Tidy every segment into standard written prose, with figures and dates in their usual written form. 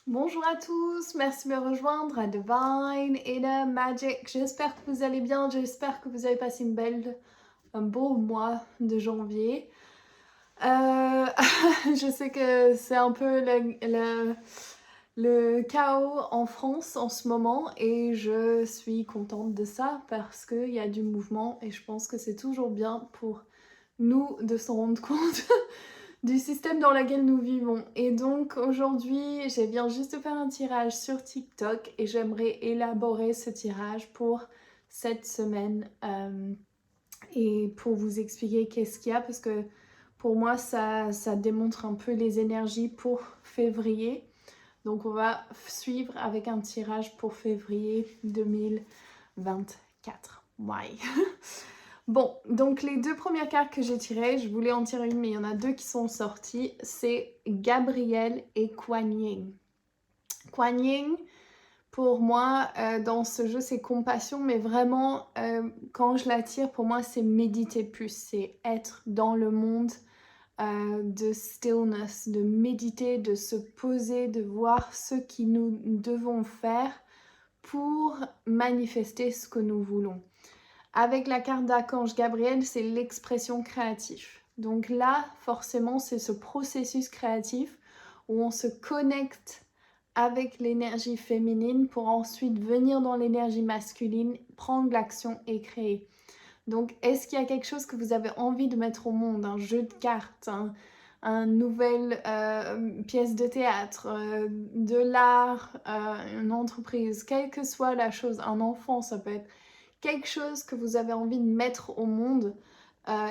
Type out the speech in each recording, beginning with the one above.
Bonjour à tous, merci de me rejoindre à Divine Inner Magic. J'espère que vous allez bien, j'espère que vous avez passé un beau mois de janvier. Je sais que c'est un peu le chaos en France en ce moment et je suis contente de ça parce qu'il y a du mouvement et je pense que c'est toujours bien pour nous de s'en rendre compte du système dans lequel nous vivons. Et donc aujourd'hui, je viens juste de faire un tirage sur TikTok et j'aimerais élaborer ce tirage pour cette semaine et pour vous expliquer qu'est-ce qu'il y a parce que pour moi, ça démontre un peu les énergies pour février. Donc on va suivre avec un tirage pour février 2024. Ouais. Bon, donc les deux premières cartes que j'ai tirées, je voulais en tirer une, mais il y en a deux qui sont sorties. C'est Gabriel et Kuan Yin. Kuan Yin, pour moi, dans ce jeu, c'est compassion, mais vraiment, quand je la tire, pour moi, c'est méditer plus. C'est être dans le monde de stillness, de méditer, de se poser, de voir ce que nous devons faire pour manifester ce que nous voulons. Avec la carte d'Archange Gabriel, c'est l'expression créative. Donc là, forcément, c'est ce processus créatif où on se connecte avec l'énergie féminine pour ensuite venir dans l'énergie masculine, prendre l'action et créer. Donc, est-ce qu'il y a quelque chose que vous avez envie de mettre au monde? Un jeu de cartes, une nouvelle pièce de théâtre, de l'art, une entreprise, quelle que soit la chose, un enfant, ça peut être quelque chose que vous avez envie de mettre au monde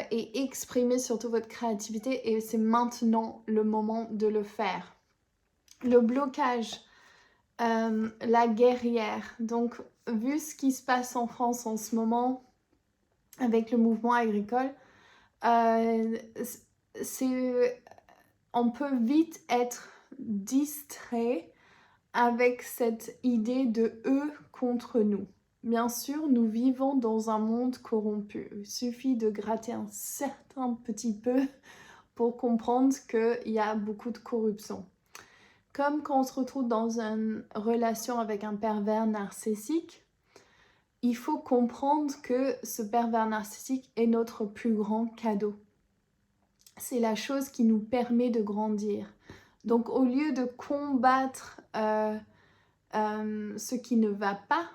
et exprimer surtout votre créativité et c'est maintenant le moment de le faire. Le blocage, la guerrière. Donc, vu ce qui se passe en France en ce moment avec le mouvement agricole, on peut vite être distrait avec cette idée de eux contre nous. Bien sûr, nous vivons dans un monde corrompu. Il suffit de gratter un certain petit peu pour comprendre qu'il y a beaucoup de corruption. Comme quand on se retrouve dans une relation avec un pervers narcissique, il faut comprendre que ce pervers narcissique est notre plus grand cadeau. C'est la chose qui nous permet de grandir. Donc au lieu de combattre ce qui ne va pas,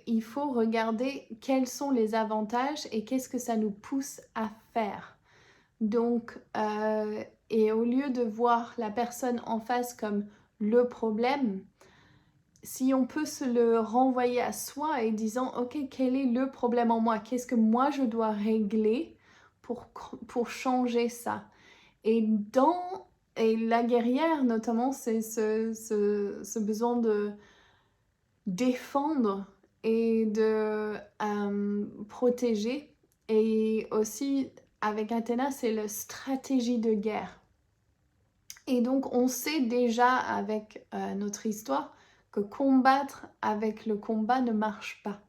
il faut regarder quels sont les avantages et qu'est-ce que ça nous pousse à faire. Donc, et au lieu de voir la personne en face comme le problème, si on peut se le renvoyer à soi et disant, ok, quel est le problème en moi? Qu'est-ce que moi je dois régler pour changer ça? Et la guerrière, notamment, c'est ce besoin de défendre et de protéger. Et aussi, avec Athéna, c'est la stratégie de guerre. Et donc, on sait déjà avec notre histoire que combattre avec le combat ne marche pas.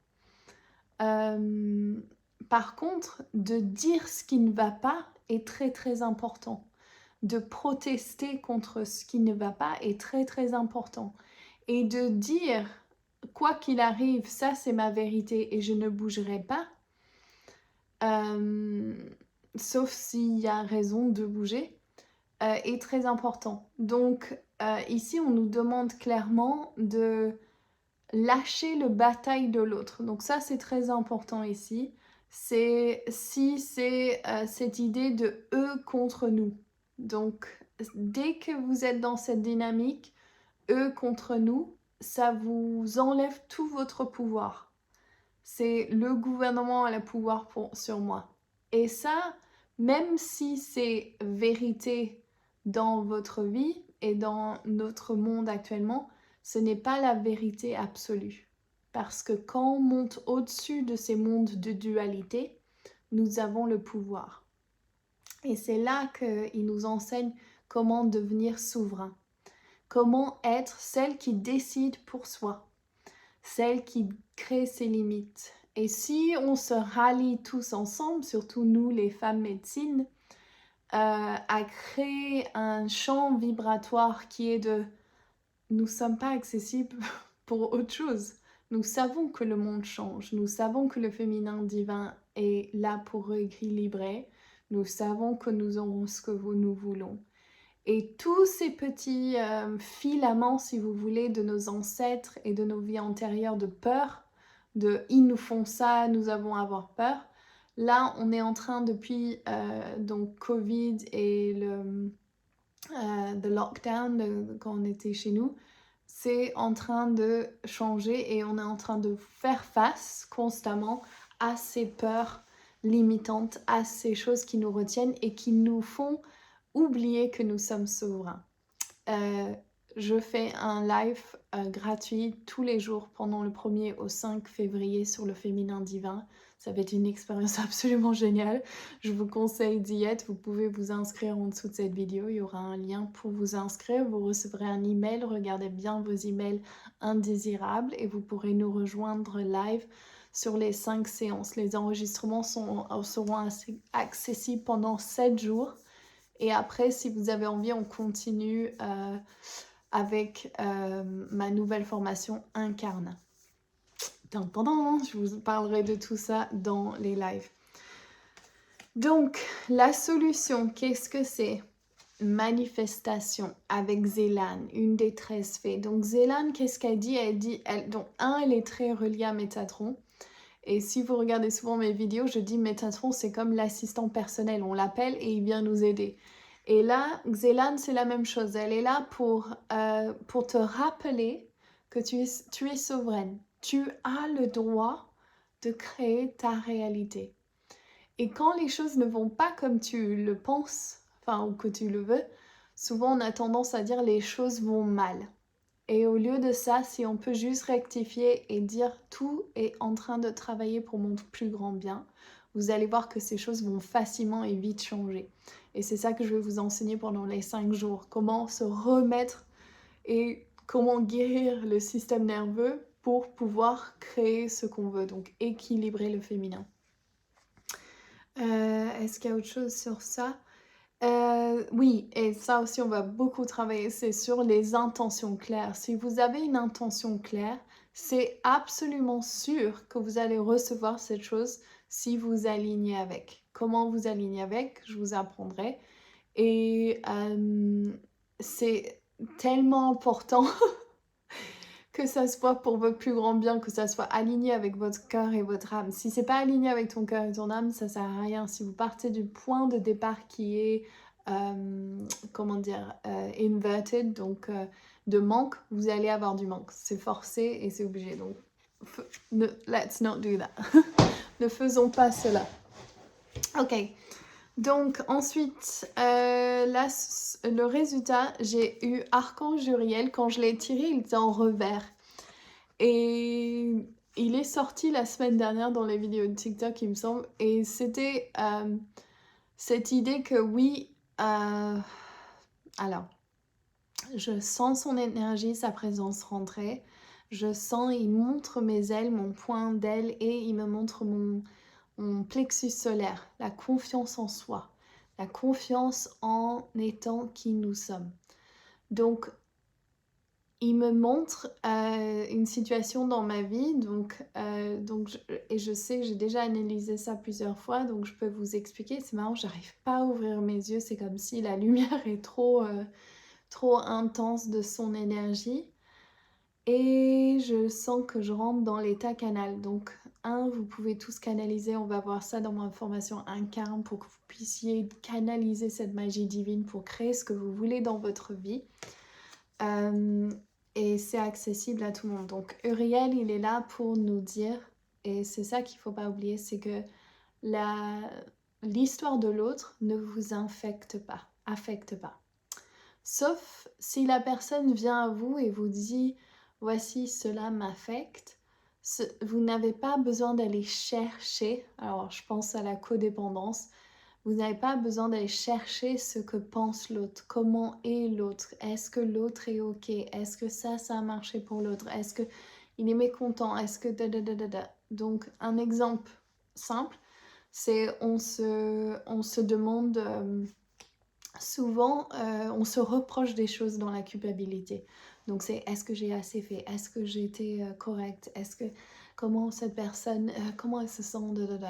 Par contre, de dire ce qui ne va pas est très très important. De protester contre ce qui ne va pas est très très important. Et de dire, quoi qu'il arrive, ça c'est ma vérité et je ne bougerai pas, sauf s'il y a raison de bouger, est très important. Donc ici, on nous demande clairement de lâcher le bataille de l'autre. Donc ça, c'est très important ici. C'est cette idée de eux contre nous. Donc dès que vous êtes dans cette dynamique, eux contre nous, ça vous enlève tout votre pouvoir. C'est le gouvernement a le pouvoir sur moi. Et ça, même si c'est vérité dans votre vie et dans notre monde actuellement, ce n'est pas la vérité absolue. Parce que quand on monte au-dessus de ces mondes de dualité, nous avons le pouvoir. Et c'est là qu'il nous enseigne comment devenir souverain. Comment être celle qui décide pour soi, celle qui crée ses limites. Et si on se rallie tous ensemble, surtout nous les femmes médecines, à créer un champ vibratoire qui est de nous ne sommes pas accessibles pour autre chose. Nous savons que le monde change, nous savons que le féminin divin est là pour rééquilibrer, nous savons que nous aurons ce que nous voulons. Et tous ces petits filaments, si vous voulez, de nos ancêtres et de nos vies antérieures de peur, de « ils nous font ça, nous avons à avoir peur », là, on est en train, depuis donc Covid et le lockdown quand on était chez nous, c'est en train de changer et on est en train de faire face constamment à ces peurs limitantes, à ces choses qui nous retiennent et qui nous font oublier que nous sommes souverains. Je fais un live gratuit tous les jours pendant le 1er au 5 février sur le féminin divin. Ça va être une expérience absolument géniale. Je vous conseille d'y être. Vous pouvez vous inscrire en dessous de cette vidéo. Il y aura un lien pour vous inscrire. Vous recevrez un email. Regardez bien vos emails indésirables et vous pourrez nous rejoindre live sur les 5 séances. Les enregistrements seront accessibles pendant 7 jours. Et après, si vous avez envie, on continue avec ma nouvelle formation Incarne. Je vous parlerai de tout ça dans les lives. Donc, la solution, qu'est-ce que c'est? Manifestation avec Zélane, une des 13 fées. Donc, Zélane, qu'est-ce qu'elle dit? Donc, elle est très reliée à Métatron. Et si vous regardez souvent mes vidéos, je dis Métatron, c'est comme l'assistant personnel. On l'appelle et il vient nous aider. Et là, Zélane, c'est la même chose. Elle est là pour te rappeler que tu es souveraine. Tu as le droit de créer ta réalité. Et quand les choses ne vont pas comme tu le penses, ou que tu le veux, souvent on a tendance à dire les choses vont mal. Et au lieu de ça, si on peut juste rectifier et dire tout est en train de travailler pour mon plus grand bien, vous allez voir que ces choses vont facilement et vite changer. Et c'est ça que je vais vous enseigner pendant les 5 jours. Comment se remettre et comment guérir le système nerveux pour pouvoir créer ce qu'on veut. Donc équilibrer le féminin. Est-ce qu'il y a autre chose sur ça? Oui, et ça aussi on va beaucoup travailler, c'est sur les intentions claires. Si vous avez une intention claire, c'est absolument sûr que vous allez recevoir cette chose si vous alignez avec. Comment vous alignez avec, je vous apprendrai. Et c'est tellement important que ça soit pour votre plus grand bien, que ça soit aligné avec votre cœur et votre âme. Si c'est pas aligné avec ton cœur et ton âme, ça sert à rien. Si vous partez du point de départ qui est, inverted, donc de manque, vous allez avoir du manque. C'est forcé et c'est obligé. Donc, let's not do that. Ne faisons pas cela. Ok. Donc ensuite, là, le résultat, j'ai eu Archange Uriel. Quand je l'ai tiré, il était en revers. Et il est sorti la semaine dernière dans les vidéos de TikTok, il me semble. Et c'était cette idée que oui, alors, je sens son énergie, sa présence rentrer. Je sens, il montre mes ailes, mon point d'aile, et il me montre mon plexus solaire, la confiance en soi, la confiance en étant qui nous sommes. Donc, il me montre une situation dans ma vie, et je sais que j'ai déjà analysé ça plusieurs fois, donc je peux vous expliquer. C'est marrant, j'arrive pas à ouvrir mes yeux, c'est comme si la lumière est trop intense de son énergie. Et je sens que je rentre dans l'état canal. Donc, vous pouvez tous canaliser. On va voir ça dans ma formation Incarne pour que vous puissiez canaliser cette magie divine pour créer ce que vous voulez dans votre vie. Et c'est accessible à tout le monde. Donc, Uriel, il est là pour nous dire, et c'est ça qu'il ne faut pas oublier, c'est que l'histoire de l'autre ne vous affecte pas. Sauf si la personne vient à vous et vous dit « Voici, cela m'affecte », vous n'avez pas besoin d'aller chercher, alors je pense à la codépendance, vous n'avez pas besoin d'aller chercher ce que pense l'autre, comment est l'autre, est-ce que l'autre est ok, est-ce que ça a marché pour l'autre, est-ce qu'il est mécontent, est-ce que... Donc un exemple simple, c'est on se demande... souvent, on se reproche des choses dans la culpabilité. Donc c'est est-ce que j'ai assez fait? Est-ce que j'ai été correcte? Comment cette personne, comment elle se sent?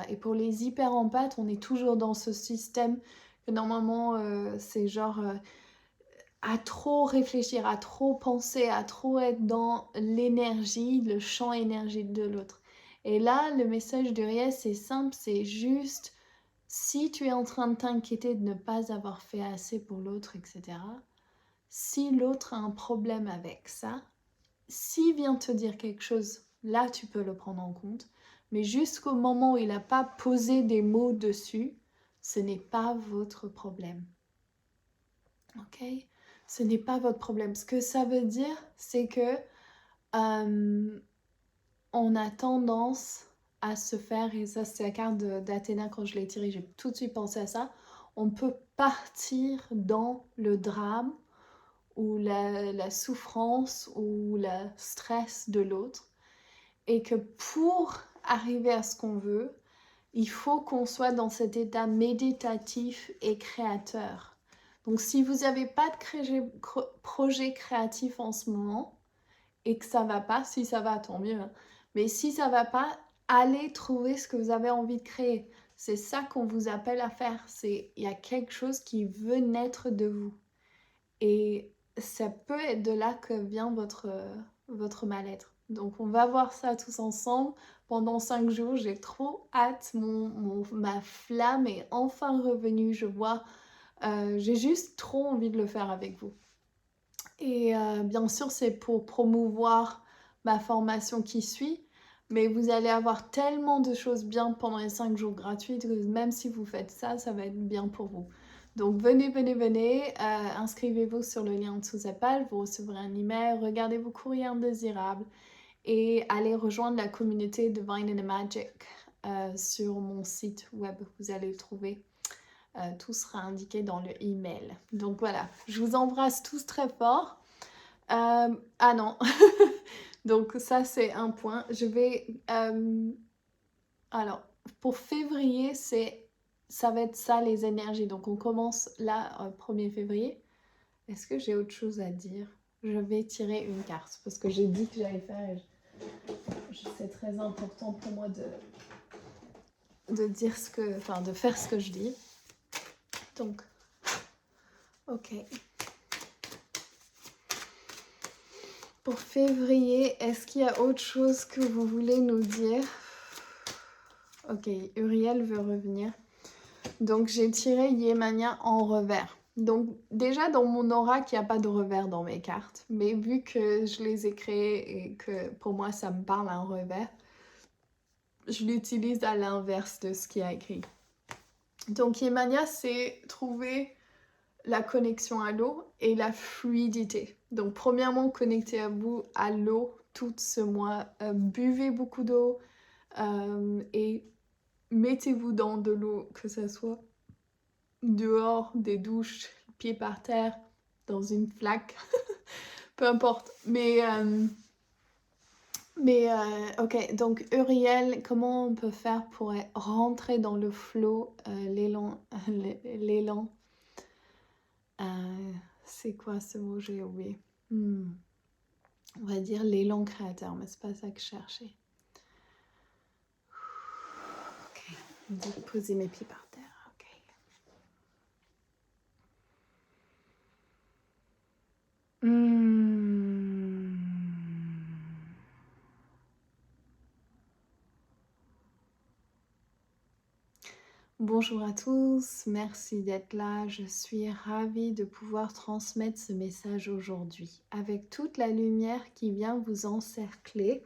Et pour les hyper empathes, on est toujours dans ce système que normalement, c'est genre à trop réfléchir, à trop penser, à trop être dans l'énergie, le champ énergique de l'autre. Et là, le message de Riel, c'est simple, c'est juste si tu es en train de t'inquiéter de ne pas avoir fait assez pour l'autre, etc., si l'autre a un problème avec ça, s'il vient te dire quelque chose, là tu peux le prendre en compte, mais jusqu'au moment où il n'a pas posé des mots dessus, ce n'est pas votre problème. Ok? Ce n'est pas votre problème. Ce que ça veut dire, c'est que on a tendance à se faire, et ça c'est la carte d'Athéna quand je l'ai tirée, j'ai tout de suite pensé à ça, on peut partir dans le drame ou la souffrance ou le stress de l'autre, et que pour arriver à ce qu'on veut, il faut qu'on soit dans cet état méditatif et créateur. Donc si vous n'avez pas de projet créatif en ce moment et que ça va pas, si ça va, tant mieux. Hein. Mais si ça va pas, allez trouver ce que vous avez envie de créer. C'est ça qu'on vous appelle à faire. Il y a quelque chose qui veut naître de vous. Et ça peut être de là que vient votre mal-être. Donc on va voir ça tous ensemble pendant 5 jours. J'ai trop hâte. Ma flamme est enfin revenue. Je vois, j'ai juste trop envie de le faire avec vous. Et bien sûr, c'est pour promouvoir ma formation qui suit. Mais vous allez avoir tellement de choses bien pendant les 5 jours gratuits que même si vous faites ça, ça va être bien pour vous. Donc venez, inscrivez-vous sur le lien en dessous de cette page, vous recevrez un email, regardez vos courriers indésirables et allez rejoindre la communauté Divine and Magic sur mon site web, vous allez le trouver. Tout sera indiqué dans le email. Donc voilà, je vous embrasse tous très fort. Ah non, donc ça c'est un point. Je vais... alors, pour février, ça va être ça les énergies. Donc on commence là, 1er février. Est-ce que j'ai autre chose à dire? Je vais tirer une carte parce que j'ai dit que j'allais faire et c'est très important pour moi de dire de faire ce que je dis. Donc, ok. Pour février, est-ce qu'il y a autre chose que vous voulez nous dire? Ok, Uriel veut revenir. Donc j'ai tiré Yemania en revers. Donc déjà dans mon oracle, il n'y a pas de revers dans mes cartes. Mais vu que je les ai créées et que pour moi ça me parle un revers, je l'utilise à l'inverse de ce qu'il y a écrit. Donc Yemania, c'est trouver la connexion à l'eau et la fluidité. Donc premièrement, connectez à vous, à l'eau, tout ce mois. Buvez beaucoup d'eau et mettez-vous dans de l'eau, que ce soit dehors, des douches, pieds par terre, dans une flaque, peu importe. Mais ok, donc Uriel, comment on peut faire pour rentrer dans le flow, l'élan, l'élan c'est quoi ce mot, j'ai oublié. On va dire l'élan créateur, mais c'est pas ça que je cherchais. Ok, donc poser mes pieds par terre. Bonjour à tous, merci d'être là. Je suis ravie de pouvoir transmettre ce message aujourd'hui. Avec toute la lumière qui vient vous encercler,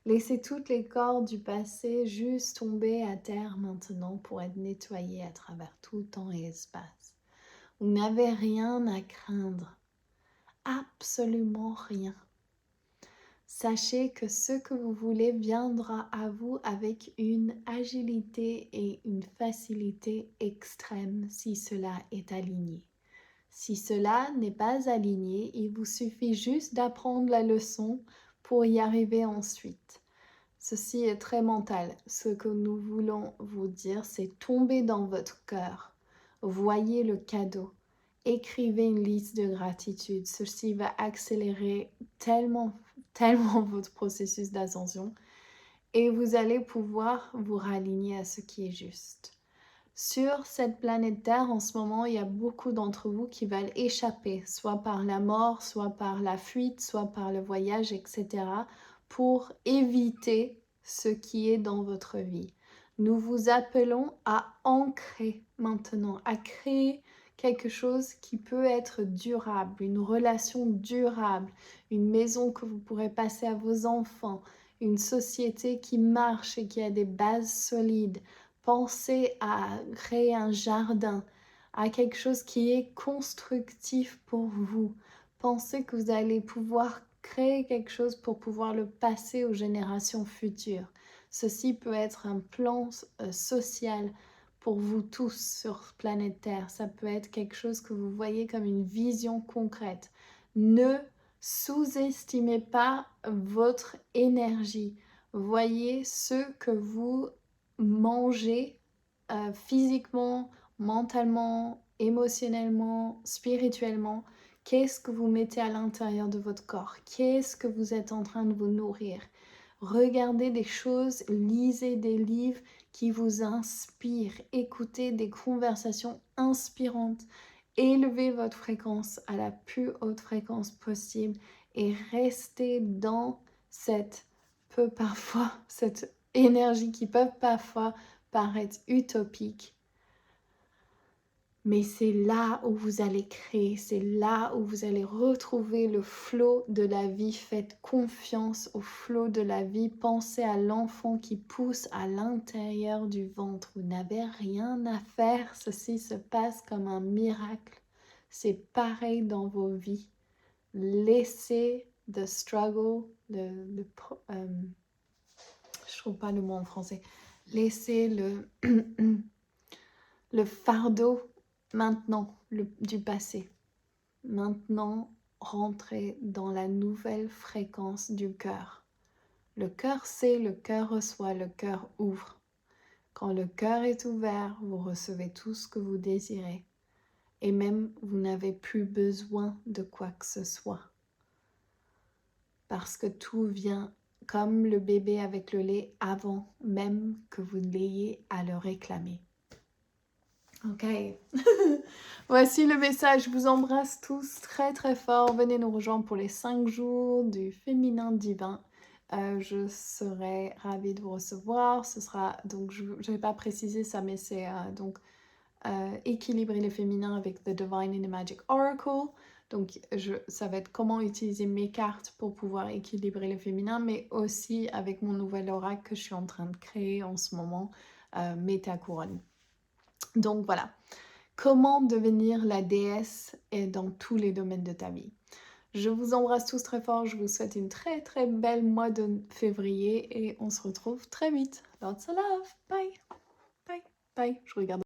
laissez toutes les cordes du passé juste tomber à terre maintenant pour être nettoyées à travers tout temps et espace. Vous n'avez rien à craindre, absolument rien. Sachez que ce que vous voulez viendra à vous avec une agilité et une facilité extrême si cela est aligné. Si cela n'est pas aligné, il vous suffit juste d'apprendre la leçon pour y arriver ensuite. Ceci est très mental. Ce que nous voulons vous dire, c'est tomber dans votre cœur. Voyez le cadeau. écrivez une liste de gratitude. Ceci va accélérer tellement, tellement votre processus d'ascension et vous allez pouvoir vous raligner à ce qui est juste. Sur cette planète Terre, en ce moment, il y a beaucoup d'entre vous qui veulent échapper, soit par la mort, soit par la fuite, soit par le voyage, etc., pour éviter ce qui est dans votre vie. Nous vous appelons à ancrer maintenant, à créer quelque chose qui peut être durable, une relation durable, une maison que vous pourrez passer à vos enfants, une société qui marche et qui a des bases solides. Pensez à créer un jardin, à quelque chose qui est constructif pour vous. Pensez que vous allez pouvoir créer quelque chose pour pouvoir le passer aux générations futures. Ceci peut être un plan social pour vous tous sur planète Terre. Ça peut être quelque chose que vous voyez comme une vision concrète. Ne sous-estimez pas votre énergie. Voyez ce que vous mangez physiquement, mentalement, émotionnellement, spirituellement. Qu'est-ce que vous mettez à l'intérieur de votre corps? Qu'est-ce que vous êtes en train de vous nourrir? Regardez des choses, lisez des livres qui vous inspirent, écoutez des conversations inspirantes, élevez votre fréquence à la plus haute fréquence possible et restez dans cette énergie qui peut parfois paraître utopique. Mais c'est là où vous allez créer, c'est là où vous allez retrouver le flot de la vie. Faites confiance au flot de la vie. Pensez à l'enfant qui pousse à l'intérieur du ventre. Vous n'avez rien à faire. Ceci se passe comme un miracle. C'est pareil dans vos vies. Laissez the struggle, je trouve pas le mot en français. Laissez le fardeau maintenant du passé. Maintenant, rentrez dans la nouvelle fréquence du cœur. Le cœur sait, le cœur reçoit, le cœur ouvre. Quand le cœur est ouvert, vous recevez tout ce que vous désirez. Et même, vous n'avez plus besoin de quoi que ce soit. Parce que tout vient comme le bébé avec le lait avant même que vous l'ayez à le réclamer. Ok, voici le message. Je vous embrasse tous très très fort. Venez nous rejoindre pour les 5 jours du féminin divin. Je serai ravie de vous recevoir. Ce sera donc, je n'ai pas précisé ça, mais c'est donc équilibrer le féminin avec The Divine in the Magic Oracle. Donc ça va être comment utiliser mes cartes pour pouvoir équilibrer le féminin, mais aussi avec mon nouvel oracle que je suis en train de créer en ce moment, Méta Couronne. Donc voilà, comment devenir la déesse dans tous les domaines de ta vie. Je vous embrasse tous très fort, je vous souhaite une très très belle mois de février et on se retrouve très vite. Lots of love, bye, bye, bye. Je regarde.